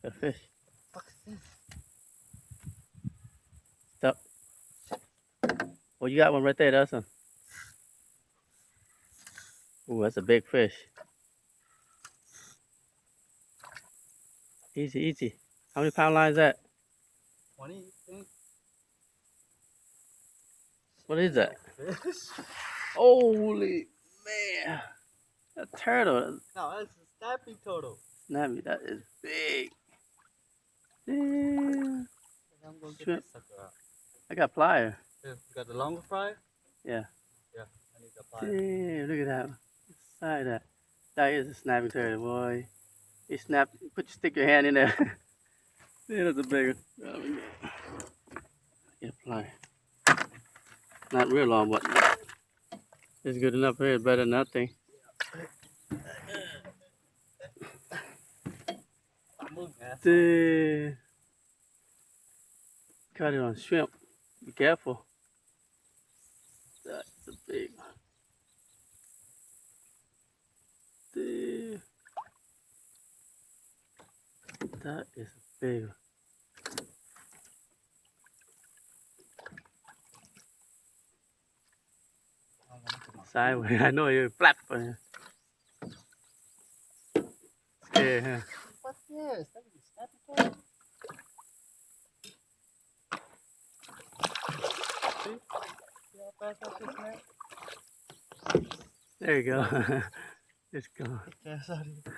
A fish. What's this? Stop. Oh, you got one right there, that's one. Ooh, that's a big fish. Easy, easy. How many pound line is that? 20, I think. What is that? Fish? Holy man. A turtle. No, that's a snapping turtle. Snappy, that is big. Damn. I'm gonna get Shrimp. this sucker out. I got pliers. You got the longer fry? Yeah. Yeah, I need the pliers. Damn, look at that. Side that. That is a snapping turtle, boy. You snap, stick your hand in there. Yeah, that's a big one. Get a plier. Not real long, but it's good enough here. It's better than nothing. Dude. Cut it on shrimp. Be careful. That's a big one. Dude. That is a big one. Sideways. I know you're flap. Scared, huh? What's this? That is a snapping turtle? See? See how fast that just snapped? There you go. It's gone. Get your ass out of here.